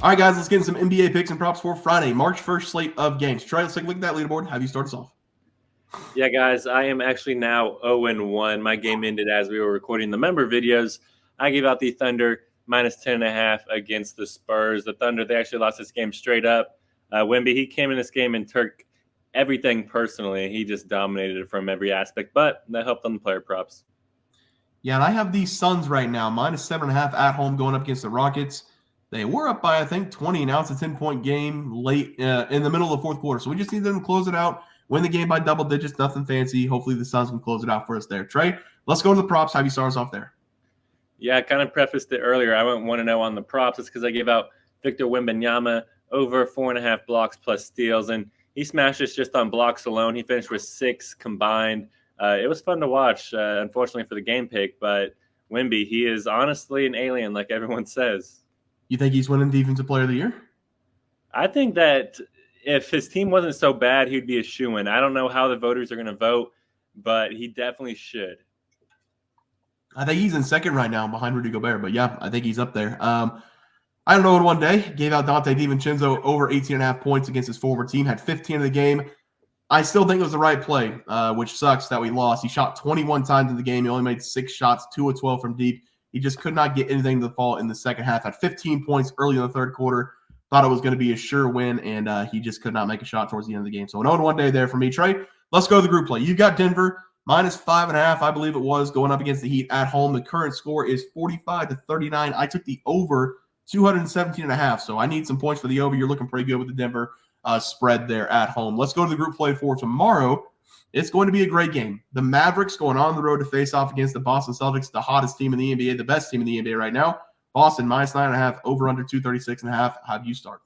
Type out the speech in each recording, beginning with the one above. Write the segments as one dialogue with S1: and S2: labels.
S1: All right, guys, let's get into some NBA picks and props for Friday, March 1st slate of games. Trey, let's take a look at that leaderboard. Have you start us off?
S2: Yeah, guys, I am actually now 0-1. My game ended as we were recording the member videos. I gave out the Thunder minus 10.5 against the Spurs. The Thunder, they actually lost this game straight up. Wemby, he came in this game and took everything personally. He just dominated it from every aspect, but that helped on the player props.
S1: Yeah, and I have the Suns right now, minus 7.5 at home going up against the Rockets. They were up by, I think, 20. Now it's a 10-point game late in the middle of the fourth quarter. So we just need them to close it out, win the game by double digits, nothing fancy. Hopefully the Suns can close it out for us there. Trey, let's go to the props. Have you start us off there?
S2: Yeah, I kind of prefaced it earlier. I went 1-0 on the props. It's because I gave out Victor Wembanyama over 4.5 blocks plus steals, and he smashed us just on blocks alone. He finished with 6 combined. It was fun to watch, unfortunately for the game pick, but Wemby, he is honestly an alien, like everyone says.
S1: You think he's winning Defensive Player of the Year?
S2: I think that if his team wasn't so bad, he'd be a shoo-in. I don't know how the voters are going to vote, but he definitely should.
S1: I think he's in second right now behind Rudy Gobert, but yeah, I think he's up there. I don't know in one day. Gave out Dante DiVincenzo over 18.5 points against his former team, had 15 in the game. I still think it was the right play, which sucks that we lost. He shot 21 times in the game. He only made 6 shots, 2 of 12 from deep. He just could not get anything to the fall in the second half. Had 15 points early in the third quarter. Thought it was going to be a sure win, and he just could not make a shot towards the end of the game. So an 0-1 day there for me. Trey, let's go to the group play. You've got Denver minus 5.5, I believe it was, going up against the Heat at home. The current score is 45-39. I took the over 217.5, so I need some points for the over. You're looking pretty good with the Denver spread there at home. Let's go to the group play for tomorrow. It's going to be a great game. The Mavericks going on the road to face off against the Boston Celtics, the hottest team in the NBA, the best team in the NBA right now. Boston minus 9.5, over under 236.5. How do you start?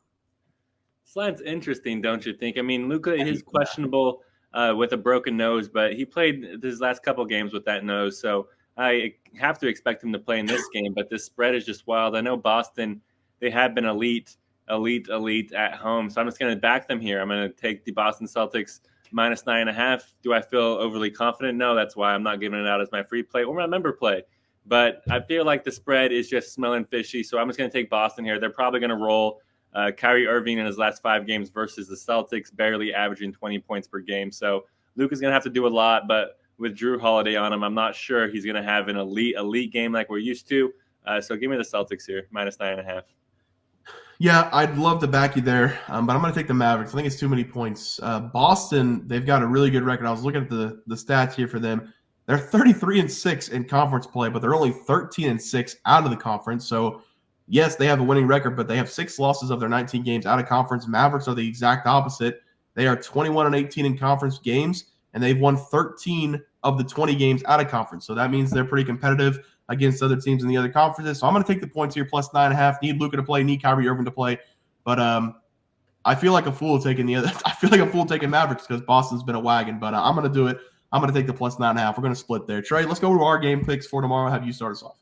S2: This line's interesting, don't you think? I mean, Luka is questionable with a broken nose, but he played his last couple games with that nose, so I have to expect him to play in this game. But this spread is just wild. I know Boston, they have been elite at home, so I'm just going to back them here. I'm going to take the Boston Celtics minus 9.5. Do I feel overly confident? No, that's why I'm not giving it out as my free play or my member play. But I feel like the spread is just smelling fishy, so I'm just going to take Boston here. They're probably going to roll. Kyrie Irving in his last 5 games versus the Celtics, barely averaging 20 points per game. So Luka's going to have to do a lot, but with Drew Holiday on him, I'm not sure he's going to have an elite game like we're used to. So give me the Celtics here, minus 9.5.
S1: Yeah, I'd love to back you there, but I'm going to take the Mavericks. I think it's too many points. Boston, they've got a really good record. I was looking at the stats here for them. They're 33-6 in conference play, but they're only 13-6 out of the conference. So, yes, they have a winning record, but they have 6 losses of their 19 games out of conference. Mavericks are the exact opposite. They are 21-18 in conference games, and they've won 13 of the 20 games out of conference. So that means they're pretty competitive against other teams in the other conferences. So I'm going to take the points here, plus 9.5. Need Luka to play, need Kyrie Irving to play. But I feel like a fool taking Mavericks because Boston's been a wagon. But I'm going to do it. I'm going to take the plus 9.5. We're going to split there. Trey, let's go to our game picks for tomorrow. Have you start us off?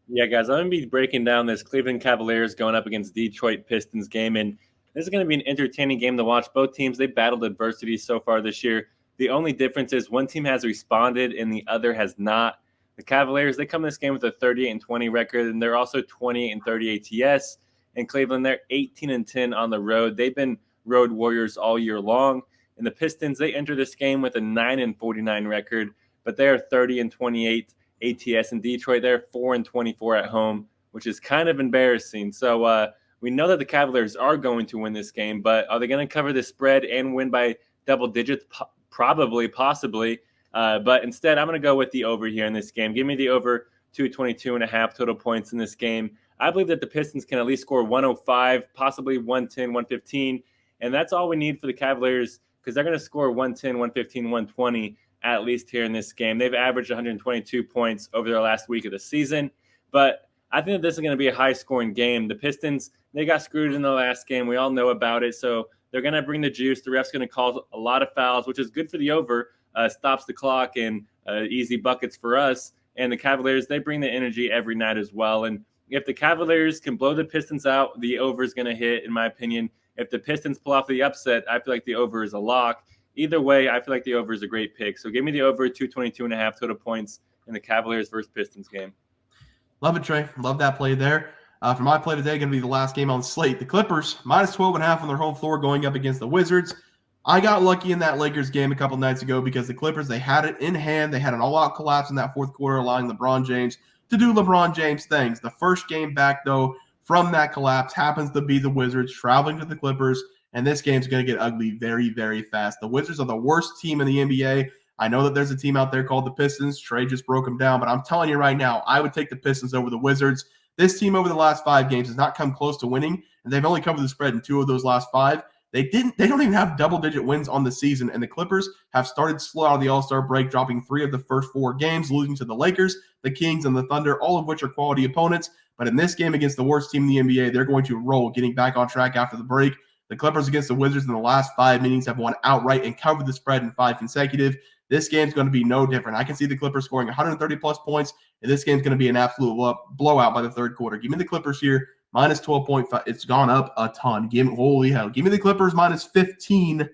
S2: Yeah, guys, I'm going to be breaking down this Cleveland Cavaliers going up against Detroit Pistons game. And this is going to be an entertaining game to watch. Both teams, they battled adversity so far this year. The only difference is one team has responded and the other has not. The Cavaliers, they come in this game with a 38-20 record, and they're also 28-30 ATS. And Cleveland, they're 18-10 on the road. They've been road warriors all year long. And the Pistons, they enter this game with a 9-49 record, but they're 30-28 ATS. In Detroit, they're 4-24 at home, which is kind of embarrassing. So we know that the Cavaliers are going to win this game, but are they going to cover the spread and win by double digits? Probably, possibly. But instead, I'm going to go with the over here in this game. Give me the over 222.5 total points in this game. I believe that the Pistons can at least score 105, possibly 110, 115. And that's all we need for the Cavaliers because they're going to score 110, 115, 120 at least here in this game. They've averaged 122 points over their last week of the season. But I think that this is going to be a high-scoring game. The Pistons, they got screwed in the last game. We all know about it. So they're going to bring the juice. The ref's going to call a lot of fouls, which is good for the over. Stops the clock and easy buckets for us. And the Cavaliers, they bring the energy every night as well. And if the Cavaliers can blow the Pistons out, the over is going to hit, in my opinion. If the Pistons pull off the upset, I feel like the over is a lock. Either way, I feel like the over is a great pick. So give me the over 222.5 total points in the Cavaliers versus Pistons game.
S1: Love it, Trey. Love that play there. For my play today, going to be the last game on the slate. The Clippers, minus 12.5 on their home floor going up against the Wizards. I got lucky in that Lakers game a couple nights ago because the Clippers, they had it in hand. They had an all-out collapse in that fourth quarter, allowing LeBron James to do LeBron James things. The first game back, though, from that collapse happens to be the Wizards traveling to the Clippers, and this game's going to get ugly very, very fast. The Wizards are the worst team in the NBA. I know that there's a team out there called the Pistons. Trey just broke them down, but I'm telling you right now, I would take the Pistons over the Wizards. This team over the last 5 games has not come close to winning, and they've only covered the spread in 2 of those last 5. They don't even have double-digit wins on the season, and the Clippers have started slow out of the All-Star break, dropping 3 of the first 4 games, losing to the Lakers, the Kings, and the Thunder, all of which are quality opponents. But in this game against the worst team in the NBA, they're going to roll, getting back on track after the break. The Clippers against the Wizards in the last 5 meetings have won outright and covered the spread in 5 consecutive. This game's going to be no different. I can see the Clippers scoring 130-plus points, and this game's going to be an absolute blowout by the third quarter. Give me the Clippers here. Minus 12.5. It's gone up a ton. Holy hell. Give me the Clippers minus 15.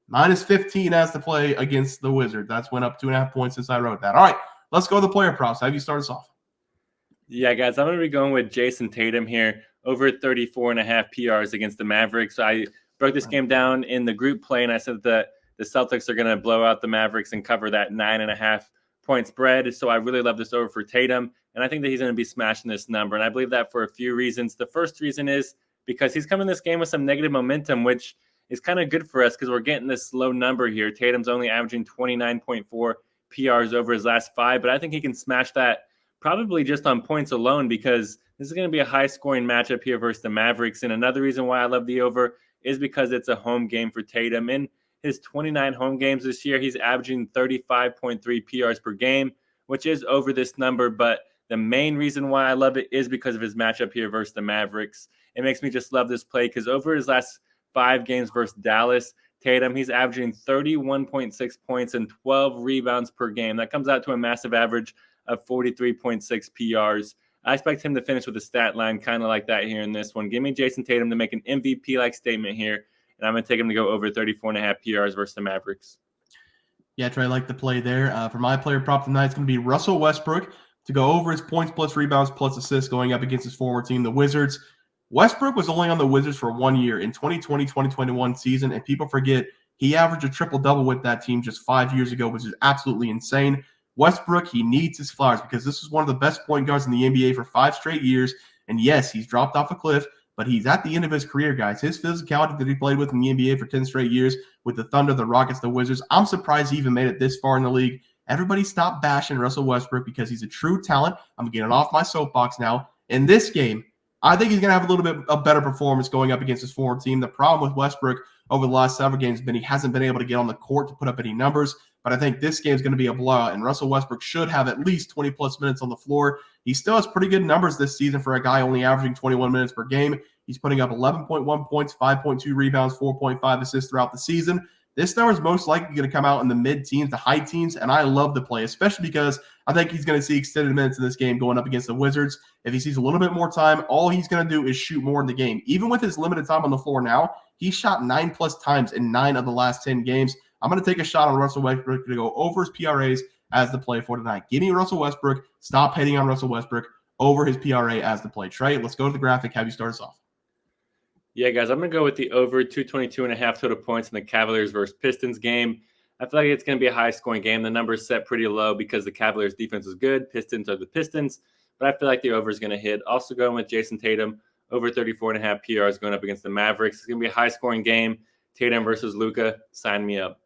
S1: Minus 15 as the play against the Wizards. That's went up 2.5 points since I wrote that. All right, let's go to the player props. Have you start us off?
S2: Yeah, guys, I'm going to be going with Jason Tatum here, over 34.5 PRs against the Mavericks. So I broke this game down in the group play, and I said that the Celtics are going to blow out the Mavericks and cover that 9.5 point spread. So I really love this over for Tatum. And I think that he's going to be smashing this number. And I believe that for a few reasons. The first reason is because he's coming this game with some negative momentum, which is kind of good for us because we're getting this low number here. Tatum's only averaging 29.4 PRs over his last 5. But I think he can smash that probably just on points alone because this is going to be a high-scoring matchup here versus the Mavericks. And another reason why I love the over is because it's a home game for Tatum. In his 29 home games this year, he's averaging 35.3 PRs per game, which is over this number. But the main reason why I love it is because of his matchup here versus the Mavericks. It makes me just love this play because over his last 5 games versus Dallas, Tatum, he's averaging 31.6 points and 12 rebounds per game. That comes out to a massive average of 43.6 PRs. I expect him to finish with a stat line kind of like that here in this one. Give me Jason Tatum to make an MVP-like statement here, and I'm going to take him to go over 34.5 PRs versus the Mavericks.
S1: Yeah, Trey, I like the play there. For my player prop tonight, it's going to be Russell Westbrook to go over his points plus rebounds plus assists going up against his former team, the Wizards. Westbrook was only on the Wizards for 1 year in 2020-2021 season, and people forget he averaged a triple-double with that team just 5 years ago, which is absolutely insane. Westbrook, he needs his flowers because this is one of the best point guards in the NBA for 5 straight years. And yes, he's dropped off a cliff, but he's at the end of his career, guys. His physicality that he played with in the NBA for 10 straight years with the Thunder, the Rockets, the Wizards, I'm surprised he even made it this far in the league. Everybody stop bashing Russell Westbrook because he's a true talent. I'm getting off my soapbox now. In this game, I think he's going to have a little bit of better performance going up against his former team. The problem with Westbrook over the last several games has been he hasn't been able to get on the court to put up any numbers. But I think this game is going to be a blowout, and Russell Westbrook should have at least 20-plus minutes on the floor. He still has pretty good numbers this season for a guy only averaging 21 minutes per game. He's putting up 11.1 points, 5.2 rebounds, 4.5 assists throughout the season. This number is most likely going to come out in the mid-teens, the high teens, and I love the play, especially because I think he's going to see extended minutes in this game going up against the Wizards. If he sees a little bit more time, all he's going to do is shoot more in the game. Even with his limited time on the floor now, he shot 9-plus times in 9 of the last 10 games. I'm going to take a shot on Russell Westbrook to go over his PRAs as the play for tonight. Give me Russell Westbrook. Stop hating on Russell Westbrook over his PRA as the play. Trey, let's go to the graphic. Have you start us off?
S2: Yeah, guys, I'm going to go with the over 222.5 total points in the Cavaliers versus Pistons game. I feel like it's going to be a high-scoring game. The number is set pretty low because the Cavaliers' defense is good. Pistons are the Pistons, but I feel like the over is going to hit. Also going with Jason Tatum, over 34.5 PRs going up against the Mavericks. It's going to be a high-scoring game. Tatum versus Luka. Sign me up.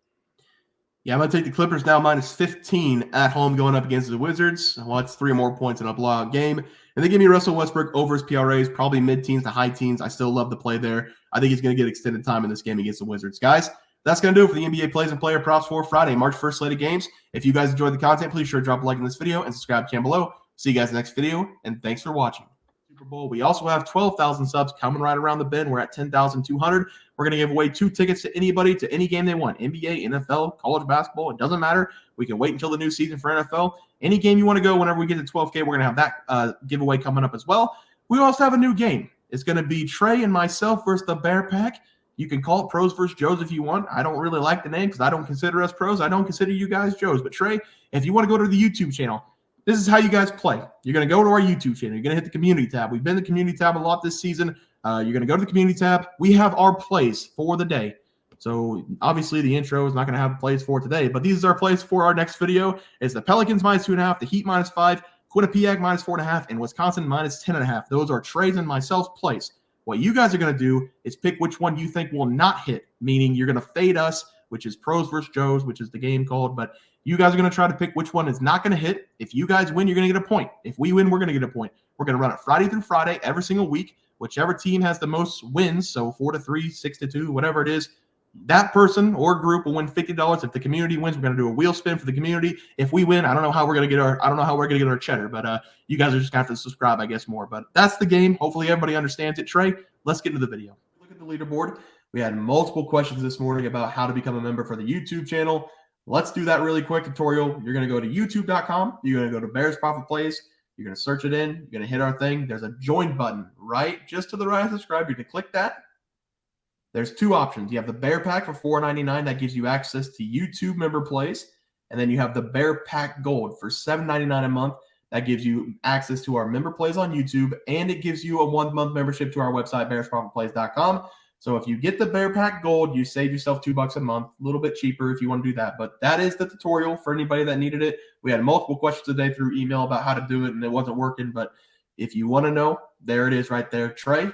S1: Yeah, I'm going to take the Clippers now minus 15 at home going up against the Wizards. Well, it's 3 or more points in a blowout game. And they give me Russell Westbrook over his PRAs, probably mid-teens to high teens. I still love the play there. I think he's going to get extended time in this game against the Wizards. Guys, that's going to do it for the NBA plays and player props for Friday, March 1st slate of games. If you guys enjoyed the content, please sure to drop a like in this video and subscribe down below. See you guys in the next video, and thanks for watching. Super Bowl. We also have 12,000 subs coming right around the bend. We're at 10,200. We're going to give away 2 tickets to anybody to any game they want. NBA, NFL, college basketball. It doesn't matter. We can wait until the new season for NFL. Any game you want to go, whenever we get to 12K, we're going to have that giveaway coming up as well. We also have a new game. It's going to be Trey and myself versus the Bear Pack. You can call it Pros versus Joes if you want. I don't really like the name because I don't consider us pros. I don't consider you guys Joes. But Trey, if you want to go to the YouTube channel, this is how you guys play. You're going to go to our YouTube channel. You're going to hit the community tab. We've been in the community tab a lot this season. You're going to go to the community tab. We have our plays for the day. So obviously the intro is not going to have plays for today, but these are our plays for our next video. It's the Pelicans -2.5, the Heat -5, Quinnipiac -4.5, and Wisconsin -10.5. Those are Trey's and myself's plays. What you guys are going to do is pick which one you think will not hit, meaning you're going to fade us, which is Pros versus Joes, which is the game called, but you guys are going to try to pick which one is not going to hit. If you guys win, you're going to get a point. If we win, we're going to get a point. We're going to run it Friday through Friday every single week. Whichever team has the most wins, so 4-3, 6-2, whatever it is, that person or group will win $50. If the community wins, we're going to do a wheel spin for the community. If we win, I don't know how we're going to get our cheddar, but you guys are just going to have to subscribe, I guess, more. But that's the game. Hopefully everybody understands it. Trey, let's get into the video. Look at the leaderboard. We had multiple questions this morning about how to become a member for the YouTube channel. Let's do that really quick tutorial. You're going to go to youtube.com. You're going to go to Bears Profit Plays. You're going to search it in. You're going to hit our thing. There's a join button right just to the right of subscribe. You can click that. There's two options. You have the Bear Pack for $4.99. That gives you access to YouTube member plays. And then you have the Bear Pack Gold for $7.99 a month. That gives you access to our member plays on YouTube. And it gives you a 1-month membership to our website, bearsprofitplays.com. So if you get the Bear Pack Gold, you save yourself $2 a month, a little bit cheaper if you want to do that. But that is the tutorial for anybody that needed it. We had multiple questions today through email about how to do it, and it wasn't working. But if you want to know, there it is right there. Trey,